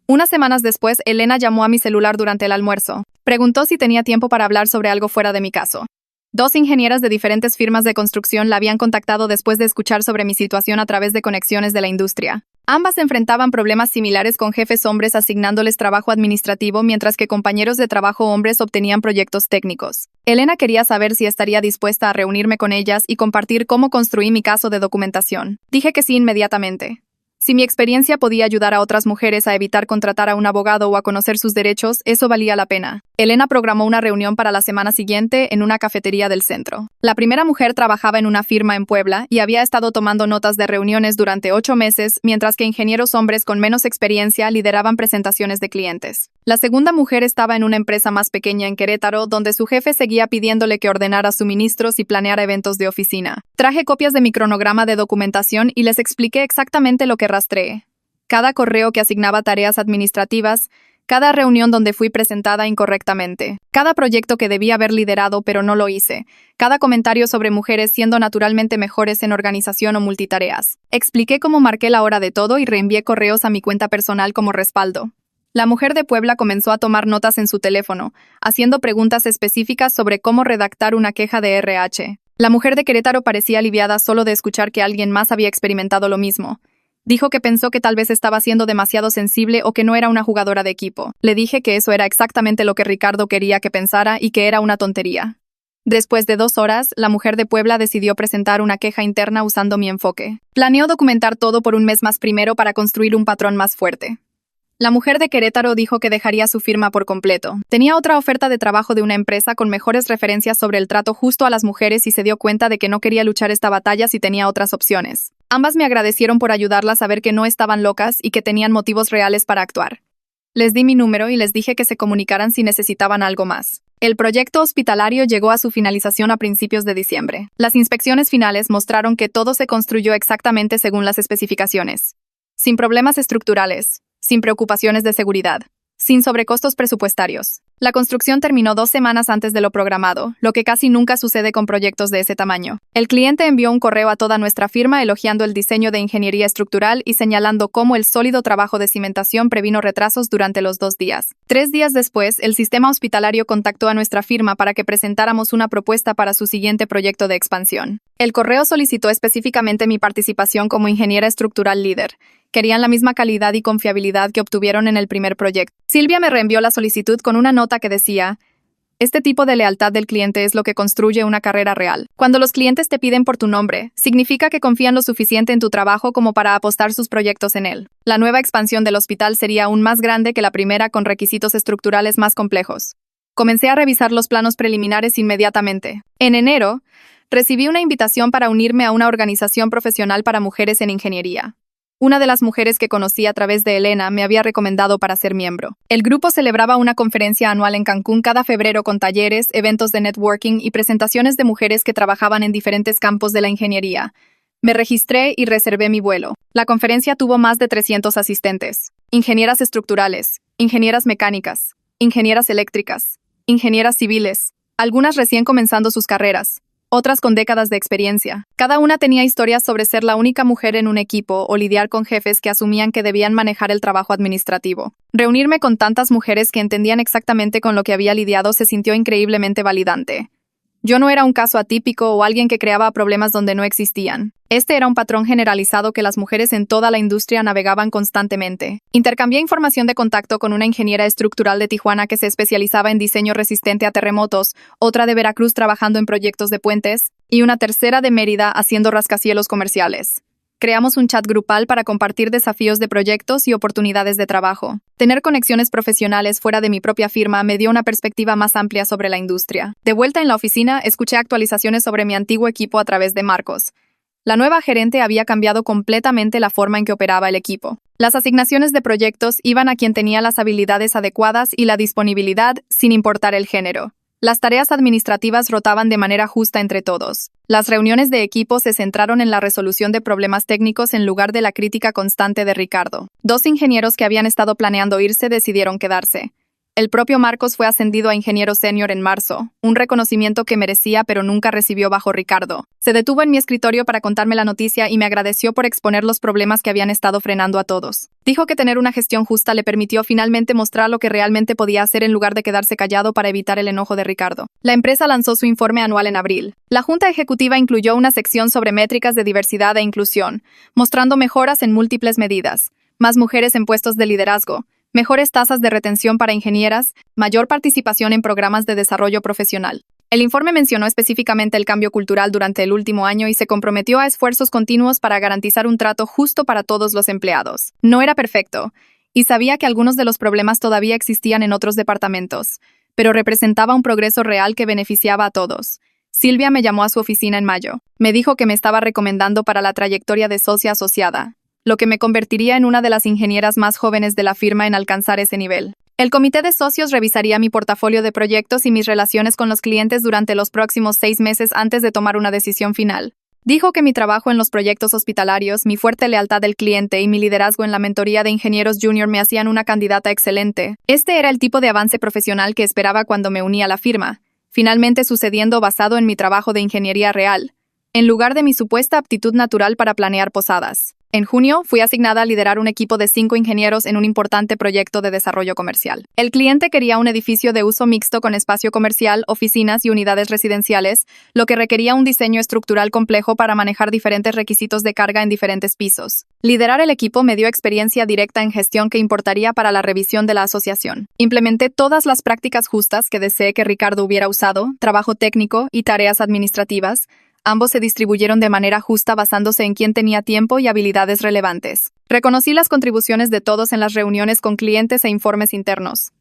Unas semanas después, Elena llamó a mi celular durante el almuerzo. Preguntó si tenía tiempo para hablar sobre algo fuera de mi caso. Dos ingenieras de diferentes firmas de construcción la habían contactado después de escuchar sobre mi situación a través de conexiones de la industria. Ambas enfrentaban problemas similares con jefes hombres asignándoles trabajo administrativo mientras que compañeros de trabajo hombres obtenían proyectos técnicos. Elena quería saber si estaría dispuesta a reunirme con ellas y compartir cómo construí mi caso de documentación. Dije que sí inmediatamente. Si mi experiencia podía ayudar a otras mujeres a evitar contratar a un abogado o a conocer sus derechos, eso valía la pena. Elena programó una reunión para la semana siguiente en una cafetería del centro. La primera mujer trabajaba en una firma en Puebla y había estado tomando notas de reuniones durante 8 meses, mientras que ingenieros hombres con menos experiencia lideraban presentaciones de clientes. La segunda mujer estaba en una empresa más pequeña en Querétaro, donde su jefe seguía pidiéndole que ordenara suministros y planeara eventos de oficina. Traje copias de mi cronograma de documentación y les expliqué exactamente lo que rastreé. Cada correo que asignaba tareas administrativas, cada reunión donde fui presentada incorrectamente, cada proyecto que debía haber liderado pero no lo hice, cada comentario sobre mujeres siendo naturalmente mejores en organización o multitareas. Expliqué cómo marqué la hora de todo y reenvié correos a mi cuenta personal como respaldo. La mujer de Puebla comenzó a tomar notas en su teléfono, haciendo preguntas específicas sobre cómo redactar una queja de RH. La mujer de Querétaro parecía aliviada solo de escuchar que alguien más había experimentado lo mismo. Dijo que pensó que tal vez estaba siendo demasiado sensible o que no era una jugadora de equipo. Le dije que eso era exactamente lo que Ricardo quería que pensara y que era una tontería. Después de 2 horas, la mujer de Puebla decidió presentar una queja interna usando mi enfoque. Planeó documentar todo por un mes más primero para construir un patrón más fuerte. La mujer de Querétaro dijo que dejaría su firma por completo. Tenía otra oferta de trabajo de una empresa con mejores referencias sobre el trato justo a las mujeres y se dio cuenta de que no quería luchar esta batalla si tenía otras opciones. Ambas me agradecieron por ayudarlas a ver que no estaban locas y que tenían motivos reales para actuar. Les di mi número y les dije que se comunicaran si necesitaban algo más. El proyecto hospitalario llegó a su finalización a principios de diciembre. Las inspecciones finales mostraron que todo se construyó exactamente según las especificaciones. Sin problemas estructurales. Sin preocupaciones de seguridad, sin sobrecostos presupuestarios. La construcción terminó 2 semanas antes de lo programado, lo que casi nunca sucede con proyectos de ese tamaño. El cliente envió un correo a toda nuestra firma elogiando el diseño de ingeniería estructural y señalando cómo el sólido trabajo de cimentación previno retrasos durante los 2 días. 3 días después, el sistema hospitalario contactó a nuestra firma para que presentáramos una propuesta para su siguiente proyecto de expansión. El correo solicitó específicamente mi participación como ingeniera estructural líder. Querían la misma calidad y confiabilidad que obtuvieron en el primer proyecto. Silvia me reenvió la solicitud con una nota que decía: este tipo de lealtad del cliente es lo que construye una carrera real. Cuando los clientes te piden por tu nombre, significa que confían lo suficiente en tu trabajo como para apostar sus proyectos en él. La nueva expansión del hospital sería aún más grande que la primera con requisitos estructurales más complejos. Comencé a revisar los planos preliminares inmediatamente. En enero, recibí una invitación para unirme a una organización profesional para mujeres en ingeniería. Una de las mujeres que conocí a través de Elena me había recomendado para ser miembro. El grupo celebraba una conferencia anual en Cancún cada febrero con talleres, eventos de networking y presentaciones de mujeres que trabajaban en diferentes campos de la ingeniería. Me registré y reservé mi vuelo. La conferencia tuvo más de 300 asistentes. Ingenieras estructurales, ingenieras mecánicas, ingenieras eléctricas, ingenieras civiles, algunas recién comenzando sus carreras. Otras con décadas de experiencia. Cada una tenía historias sobre ser la única mujer en un equipo o lidiar con jefes que asumían que debían manejar el trabajo administrativo. Reunirme con tantas mujeres que entendían exactamente con lo que había lidiado se sintió increíblemente validante. Yo no era un caso atípico o alguien que creaba problemas donde no existían. Este era un patrón generalizado que las mujeres en toda la industria navegaban constantemente. Intercambié información de contacto con una ingeniera estructural de Tijuana que se especializaba en diseño resistente a terremotos, otra de Veracruz trabajando en proyectos de puentes, y una tercera de Mérida haciendo rascacielos comerciales. Creamos un chat grupal para compartir desafíos de proyectos y oportunidades de trabajo. Tener conexiones profesionales fuera de mi propia firma me dio una perspectiva más amplia sobre la industria. De vuelta en la oficina, escuché actualizaciones sobre mi antiguo equipo a través de Marcos. La nueva gerente había cambiado completamente la forma en que operaba el equipo. Las asignaciones de proyectos iban a quien tenía las habilidades adecuadas y la disponibilidad, sin importar el género. Las tareas administrativas rotaban de manera justa entre todos. Las reuniones de equipo se centraron en la resolución de problemas técnicos en lugar de la crítica constante de Ricardo. 2 ingenieros que habían estado planeando irse decidieron quedarse. El propio Marcos fue ascendido a ingeniero senior en marzo, un reconocimiento que merecía pero nunca recibió bajo Ricardo. Se detuvo en mi escritorio para contarme la noticia y me agradeció por exponer los problemas que habían estado frenando a todos. Dijo que tener una gestión justa le permitió finalmente mostrar lo que realmente podía hacer en lugar de quedarse callado para evitar el enojo de Ricardo. La empresa lanzó su informe anual en abril. La Junta Ejecutiva incluyó una sección sobre métricas de diversidad e inclusión, mostrando mejoras en múltiples medidas. Más mujeres en puestos de liderazgo, mejores tasas de retención para ingenieras, mayor participación en programas de desarrollo profesional. El informe mencionó específicamente el cambio cultural durante el último año y se comprometió a esfuerzos continuos para garantizar un trato justo para todos los empleados. No era perfecto, y sabía que algunos de los problemas todavía existían en otros departamentos, pero representaba un progreso real que beneficiaba a todos. Silvia me llamó a su oficina en mayo. Me dijo que me estaba recomendando para la trayectoria de socia asociada, lo que me convertiría en una de las ingenieras más jóvenes de la firma en alcanzar ese nivel. El comité de socios revisaría mi portafolio de proyectos y mis relaciones con los clientes durante los próximos 6 meses antes de tomar una decisión final. Dijo que mi trabajo en los proyectos hospitalarios, mi fuerte lealtad al cliente y mi liderazgo en la mentoría de ingenieros junior me hacían una candidata excelente. Este era el tipo de avance profesional que esperaba cuando me uní a la firma, finalmente sucediendo basado en mi trabajo de ingeniería real, en lugar de mi supuesta aptitud natural para planear posadas. En junio, fui asignada a liderar un equipo de 5 ingenieros en un importante proyecto de desarrollo comercial. El cliente quería un edificio de uso mixto con espacio comercial, oficinas y unidades residenciales, lo que requería un diseño estructural complejo para manejar diferentes requisitos de carga en diferentes pisos. Liderar el equipo me dio experiencia directa en gestión que importaría para la revisión de la asociación. Implementé todas las prácticas justas que deseé que Ricardo hubiera usado, trabajo técnico y tareas administrativas. Ambos se distribuyeron de manera justa basándose en quién tenía tiempo y habilidades relevantes. Reconocí las contribuciones de todos en las reuniones con clientes e informes internos.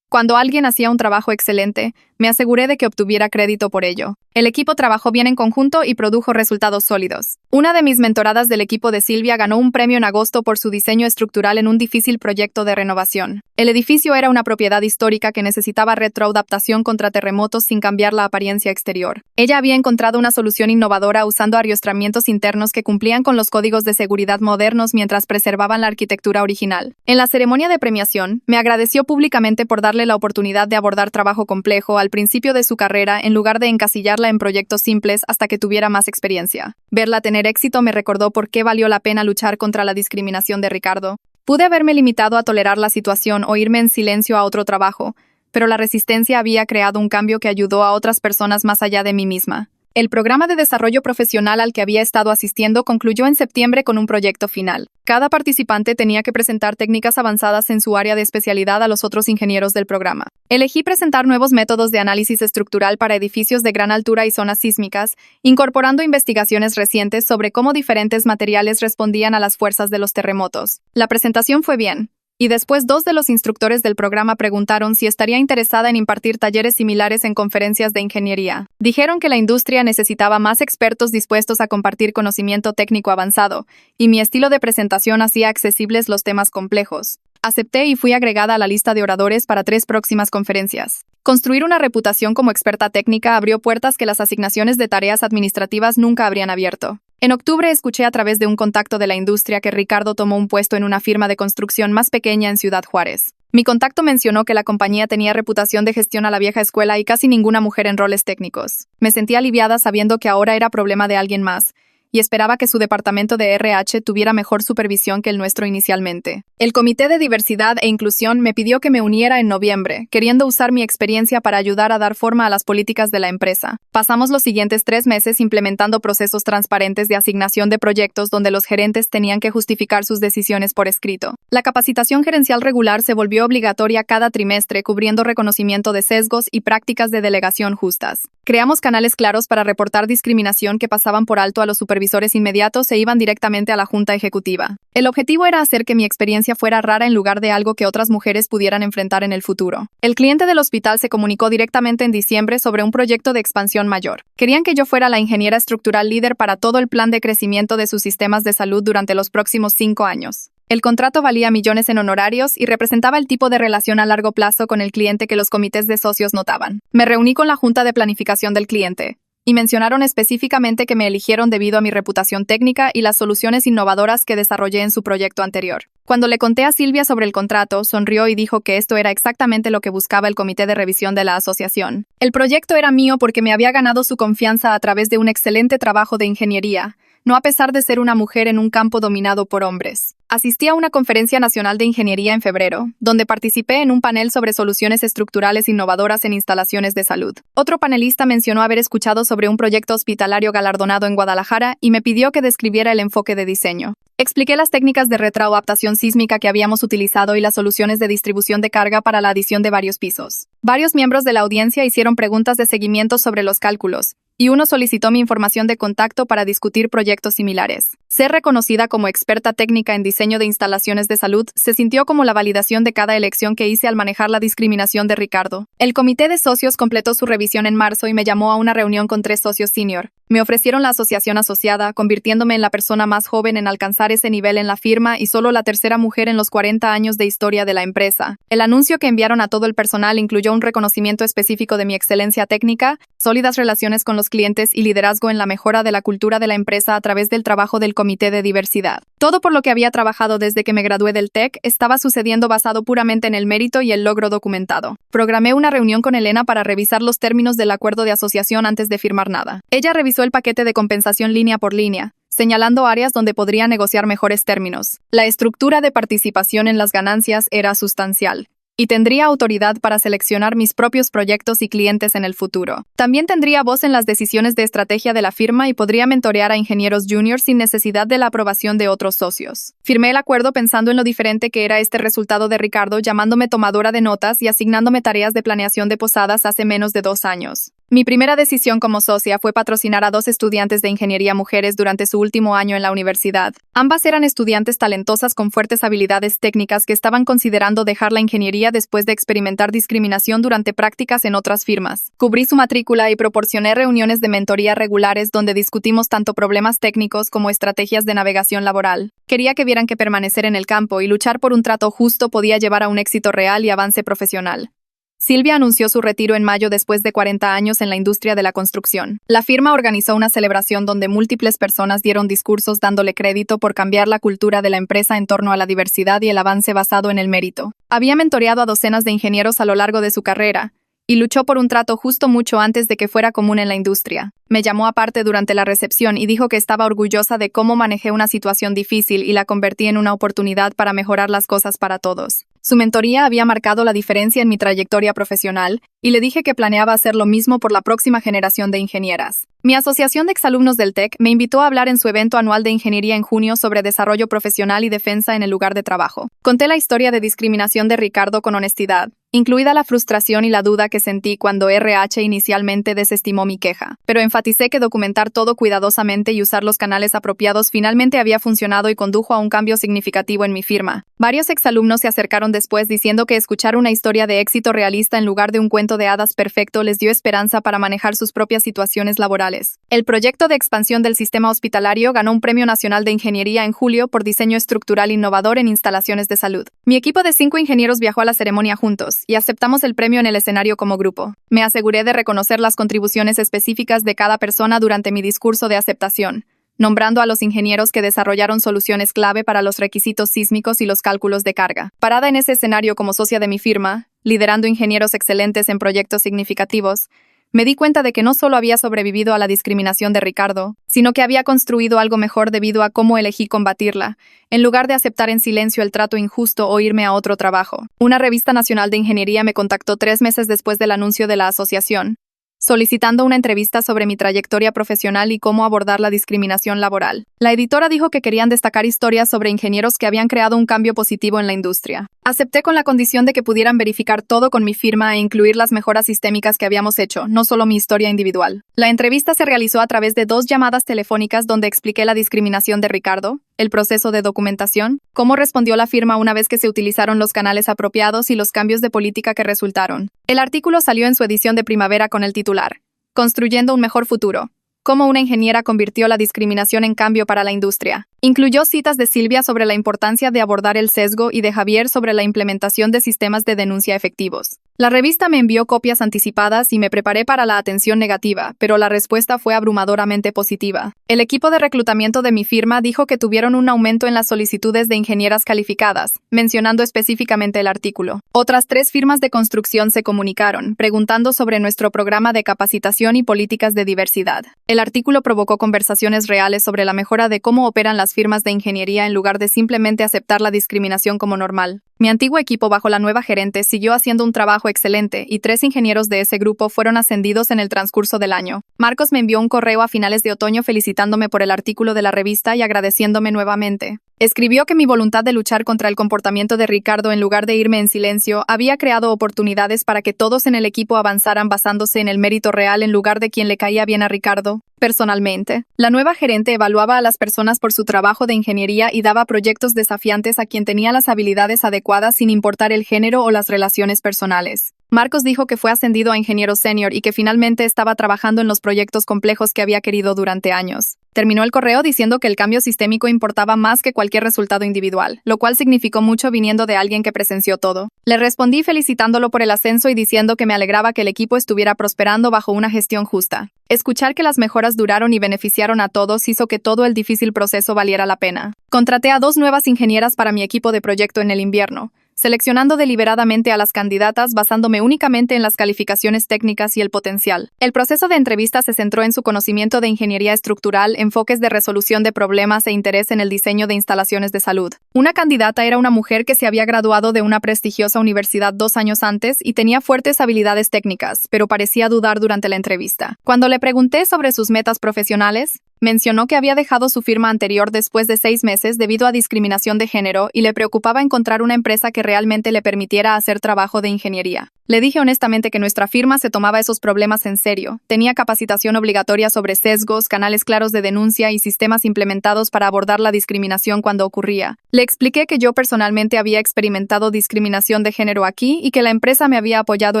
Cuando alguien hacía un trabajo excelente, me aseguré de que obtuviera crédito por ello. El equipo trabajó bien en conjunto y produjo resultados sólidos. Una de mis mentoradas del equipo de Silvia ganó un premio en agosto por su diseño estructural en un difícil proyecto de renovación. El edificio era una propiedad histórica que necesitaba retroadaptación contra terremotos sin cambiar la apariencia exterior. Ella había encontrado una solución innovadora usando ariostramientos internos que cumplían con los códigos de seguridad modernos mientras preservaban la arquitectura original. En la ceremonia de premiación, me agradeció públicamente por darle la oportunidad de abordar trabajo complejo al principio de su carrera en lugar de encasillarla en proyectos simples hasta que tuviera más experiencia. Verla tener éxito me recordó por qué valió la pena luchar contra la discriminación de Ricardo. Pude haberme limitado a tolerar la situación o irme en silencio a otro trabajo, pero la resistencia había creado un cambio que ayudó a otras personas más allá de mí misma. El programa de desarrollo profesional al que había estado asistiendo concluyó en septiembre con un proyecto final. Cada participante tenía que presentar técnicas avanzadas en su área de especialidad a los otros ingenieros del programa. Elegí presentar nuevos métodos de análisis estructural para edificios de gran altura y zonas sísmicas, incorporando investigaciones recientes sobre cómo diferentes materiales respondían a las fuerzas de los terremotos. La presentación fue bien. Y después 2 de los instructores del programa preguntaron si estaría interesada en impartir talleres similares en conferencias de ingeniería. Dijeron que la industria necesitaba más expertos dispuestos a compartir conocimiento técnico avanzado, y mi estilo de presentación hacía accesibles los temas complejos. Acepté y fui agregada a la lista de oradores para 3 próximas conferencias. Construir una reputación como experta técnica abrió puertas que las asignaciones de tareas administrativas nunca habrían abierto. En octubre escuché a través de un contacto de la industria que Ricardo tomó un puesto en una firma de construcción más pequeña en Ciudad Juárez. Mi contacto mencionó que la compañía tenía reputación de gestión a la vieja escuela y casi ninguna mujer en roles técnicos. Me sentí aliviada sabiendo que ahora era problema de alguien más, y esperaba que su departamento de RH tuviera mejor supervisión que el nuestro inicialmente. El Comité de Diversidad e Inclusión me pidió que me uniera en noviembre, queriendo usar mi experiencia para ayudar a dar forma a las políticas de la empresa. Pasamos los siguientes 3 meses implementando procesos transparentes de asignación de proyectos donde los gerentes tenían que justificar sus decisiones por escrito. La capacitación gerencial regular se volvió obligatoria cada trimestre, cubriendo reconocimiento de sesgos y prácticas de delegación justas. Creamos canales claros para reportar discriminación que pasaban por alto a los supervisores supervisores inmediatos e iban directamente a la junta ejecutiva. El objetivo era hacer que mi experiencia fuera rara en lugar de algo que otras mujeres pudieran enfrentar en el futuro. El cliente del hospital se comunicó directamente en diciembre sobre un proyecto de expansión mayor. Querían que yo fuera la ingeniera estructural líder para todo el plan de crecimiento de sus sistemas de salud durante los próximos 5 años. El contrato valía millones en honorarios y representaba el tipo de relación a largo plazo con el cliente que los comités de socios notaban. Me reuní con la junta de planificación del cliente y mencionaron específicamente que me eligieron debido a mi reputación técnica y las soluciones innovadoras que desarrollé en su proyecto anterior. Cuando le conté a Silvia sobre el contrato, sonrió y dijo que esto era exactamente lo que buscaba el comité de revisión de la asociación. El proyecto era mío porque me había ganado su confianza a través de un excelente trabajo de ingeniería, no a pesar de ser una mujer en un campo dominado por hombres. Asistí a una conferencia nacional de ingeniería en febrero, donde participé en un panel sobre soluciones estructurales innovadoras en instalaciones de salud. Otro panelista mencionó haber escuchado sobre un proyecto hospitalario galardonado en Guadalajara y me pidió que describiera el enfoque de diseño. Expliqué las técnicas de retroadaptación sísmica que habíamos utilizado y las soluciones de distribución de carga para la adición de varios pisos. Varios miembros de la audiencia hicieron preguntas de seguimiento sobre los cálculos, y uno solicitó mi información de contacto para discutir proyectos similares. Ser reconocida como experta técnica en diseño de instalaciones de salud se sintió como la validación de cada elección que hice al manejar la discriminación de Ricardo. El comité de socios completó su revisión en marzo y me llamó a una reunión con 3 socios senior. Me ofrecieron la asociación asociada, convirtiéndome en la persona más joven en alcanzar ese nivel en la firma y solo la tercera mujer en los 40 años de historia de la empresa. El anuncio que enviaron a todo el personal incluyó un reconocimiento específico de mi excelencia técnica, sólidas relaciones con los clientes y liderazgo en la mejora de la cultura de la empresa a través del trabajo del comité de diversidad. Todo por lo que había trabajado desde que me gradué del TEC estaba sucediendo basado puramente en el mérito y el logro documentado. Programé una reunión con Elena para revisar los términos del acuerdo de asociación antes de firmar nada. Ella revisó el paquete de compensación línea por línea, señalando áreas donde podría negociar mejores términos. La estructura de participación en las ganancias era sustancial, y tendría autoridad para seleccionar mis propios proyectos y clientes en el futuro. También tendría voz en las decisiones de estrategia de la firma y podría mentorear a ingenieros juniors sin necesidad de la aprobación de otros socios. Firmé el acuerdo pensando en lo diferente que era este resultado de Ricardo llamándome tomadora de notas y asignándome tareas de planeación de posadas hace menos de 2 años. Mi primera decisión como socia fue patrocinar a 2 estudiantes de ingeniería mujeres durante su último año en la universidad. Ambas eran estudiantes talentosas con fuertes habilidades técnicas que estaban considerando dejar la ingeniería después de experimentar discriminación durante prácticas en otras firmas. Cubrí su matrícula y proporcioné reuniones de mentoría regulares donde discutimos tanto problemas técnicos como estrategias de navegación laboral. Quería que vieran que permanecer en el campo y luchar por un trato justo podía llevar a un éxito real y avance profesional. Silvia anunció su retiro en mayo después de 40 años en la industria de la construcción. La firma organizó una celebración donde múltiples personas dieron discursos dándole crédito por cambiar la cultura de la empresa en torno a la diversidad y el avance basado en el mérito. Había mentoreado a docenas de ingenieros a lo largo de su carrera, y luchó por un trato justo mucho antes de que fuera común en la industria. Me llamó aparte durante la recepción y dijo que estaba orgullosa de cómo manejé una situación difícil y la convertí en una oportunidad para mejorar las cosas para todos. Su mentoría había marcado la diferencia en mi trayectoria profesional, y le dije que planeaba hacer lo mismo por la próxima generación de ingenieras. Mi asociación de exalumnos del TEC me invitó a hablar en su evento anual de ingeniería en junio sobre desarrollo profesional y defensa en el lugar de trabajo. Conté la historia de discriminación de Ricardo con honestidad, incluida la frustración y la duda que sentí cuando RH inicialmente desestimó mi queja. Pero enfaticé que documentar todo cuidadosamente y usar los canales apropiados finalmente había funcionado y condujo a un cambio significativo en mi firma. Varios exalumnos se acercaron después diciendo que escuchar una historia de éxito realista en lugar de un cuento de hadas perfecto les dio esperanza para manejar sus propias situaciones laborales. El proyecto de expansión del sistema hospitalario ganó un Premio Nacional de Ingeniería en julio por diseño estructural innovador en instalaciones de salud. Mi equipo de 5 ingenieros viajó a la ceremonia juntos, y aceptamos el premio en el escenario como grupo. Me aseguré de reconocer las contribuciones específicas de cada persona durante mi discurso de aceptación, nombrando a los ingenieros que desarrollaron soluciones clave para los requisitos sísmicos y los cálculos de carga. Parada en ese escenario como socia de mi firma, liderando ingenieros excelentes en proyectos significativos, me di cuenta de que no solo había sobrevivido a la discriminación de Ricardo, sino que había construido algo mejor debido a cómo elegí combatirla, en lugar de aceptar en silencio el trato injusto o irme a otro trabajo. Una revista nacional de ingeniería me contactó 3 meses después del anuncio de la asociación, solicitando una entrevista sobre mi trayectoria profesional y cómo abordar la discriminación laboral. La editora dijo que querían destacar historias sobre ingenieros que habían creado un cambio positivo en la industria. Acepté con la condición de que pudieran verificar todo con mi firma e incluir las mejoras sistémicas que habíamos hecho, no solo mi historia individual. La entrevista se realizó a través de 2 llamadas telefónicas donde expliqué la discriminación de Ricardo, el proceso de documentación, cómo respondió la firma una vez que se utilizaron los canales apropiados y los cambios de política que resultaron. El artículo salió en su edición de primavera con el titular Construyendo un mejor futuro. Cómo una ingeniera convirtió la discriminación en cambio para la industria. Incluyó citas de Silvia sobre la importancia de abordar el sesgo y de Javier sobre la implementación de sistemas de denuncia efectivos. La revista me envió copias anticipadas y me preparé para la atención negativa, pero la respuesta fue abrumadoramente positiva. El equipo de reclutamiento de mi firma dijo que tuvieron un aumento en las solicitudes de ingenieras calificadas, mencionando específicamente el artículo. Otras 3 firmas de construcción se comunicaron, preguntando sobre nuestro programa de capacitación y políticas de diversidad. El artículo provocó conversaciones reales sobre la mejora de cómo operan las firmas de ingeniería en lugar de simplemente aceptar la discriminación como normal. Mi antiguo equipo bajo la nueva gerente siguió haciendo un trabajo excelente y 3 ingenieros de ese grupo fueron ascendidos en el transcurso del año. Marcos me envió un correo a finales de otoño felicitándome por el artículo de la revista y agradeciéndome nuevamente. Escribió que mi voluntad de luchar contra el comportamiento de Ricardo en lugar de irme en silencio había creado oportunidades para que todos en el equipo avanzaran basándose en el mérito real en lugar de quien le caía bien a Ricardo. Personalmente, la nueva gerente evaluaba a las personas por su trabajo de ingeniería y daba proyectos desafiantes a quien tenía las habilidades adecuadas sin importar el género o las relaciones personales. Marcos dijo que fue ascendido a ingeniero senior y que finalmente estaba trabajando en los proyectos complejos que había querido durante años. Terminó el correo diciendo que el cambio sistémico importaba más que cualquier resultado individual, lo cual significó mucho viniendo de alguien que presenció todo. Le respondí felicitándolo por el ascenso y diciendo que me alegraba que el equipo estuviera prosperando bajo una gestión justa. Escuchar que las mejoras duraron y beneficiaron a todos hizo que todo el difícil proceso valiera la pena. Contraté a 2 nuevas ingenieras para mi equipo de proyecto en el invierno, seleccionando deliberadamente a las candidatas basándome únicamente en las calificaciones técnicas y el potencial. El proceso de entrevista se centró en su conocimiento de ingeniería estructural, enfoques de resolución de problemas e interés en el diseño de instalaciones de salud. Una candidata era una mujer que se había graduado de una prestigiosa universidad 2 años antes y tenía fuertes habilidades técnicas, pero parecía dudar durante la entrevista. Cuando le pregunté sobre sus metas profesionales, mencionó que había dejado su firma anterior después de 6 meses debido a discriminación de género y le preocupaba encontrar una empresa que realmente le permitiera hacer trabajo de ingeniería. Le dije honestamente que nuestra firma se tomaba esos problemas en serio, tenía capacitación obligatoria sobre sesgos, canales claros de denuncia y sistemas implementados para abordar la discriminación cuando ocurría. Le expliqué que yo personalmente había experimentado discriminación de género aquí y que la empresa me había apoyado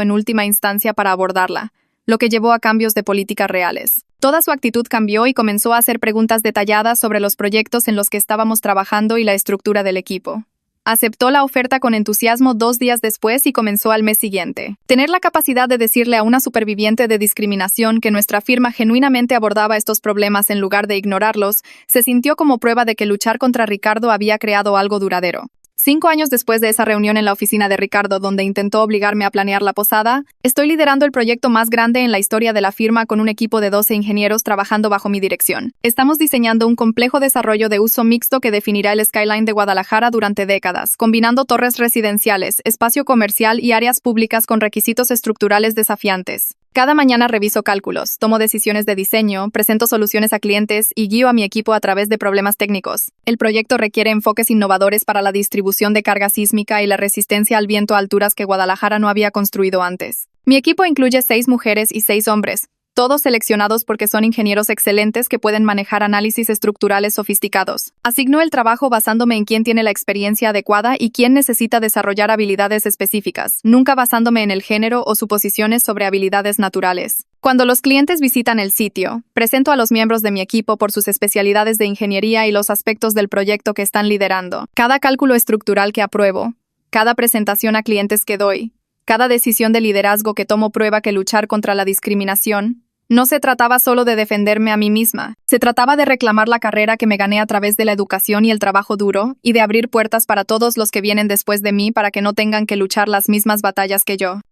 en última instancia para abordarla, lo que llevó a cambios de políticas reales. Toda su actitud cambió y comenzó a hacer preguntas detalladas sobre los proyectos en los que estábamos trabajando y la estructura del equipo. Aceptó la oferta con entusiasmo 2 días después y comenzó al mes siguiente. Tener la capacidad de decirle a una superviviente de discriminación que nuestra firma genuinamente abordaba estos problemas en lugar de ignorarlos, se sintió como prueba de que luchar contra Ricardo había creado algo duradero. 5 años después de esa reunión en la oficina de Ricardo donde intentó obligarme a planear la posada, estoy liderando el proyecto más grande en la historia de la firma con un equipo de 12 ingenieros trabajando bajo mi dirección. Estamos diseñando un complejo desarrollo de uso mixto que definirá el skyline de Guadalajara durante décadas, combinando torres residenciales, espacio comercial y áreas públicas con requisitos estructurales desafiantes. Cada mañana reviso cálculos, tomo decisiones de diseño, presento soluciones a clientes y guío a mi equipo a través de problemas técnicos. El proyecto requiere enfoques innovadores para la distribución de carga sísmica y la resistencia al viento a alturas que Guadalajara no había construido antes. Mi equipo incluye 6 mujeres y 6 hombres, todos seleccionados porque son ingenieros excelentes que pueden manejar análisis estructurales sofisticados. Asigno el trabajo basándome en quién tiene la experiencia adecuada y quién necesita desarrollar habilidades específicas, nunca basándome en el género o suposiciones sobre habilidades naturales. Cuando los clientes visitan el sitio, presento a los miembros de mi equipo por sus especialidades de ingeniería y los aspectos del proyecto que están liderando. Cada cálculo estructural que apruebo, cada presentación a clientes que doy, cada decisión de liderazgo que tomo prueba que luchar contra la discriminación no se trataba solo de defenderme a mí misma, se trataba de reclamar la carrera que me gané a través de la educación y el trabajo duro, y de abrir puertas para todos los que vienen después de mí para que no tengan que luchar las mismas batallas que yo.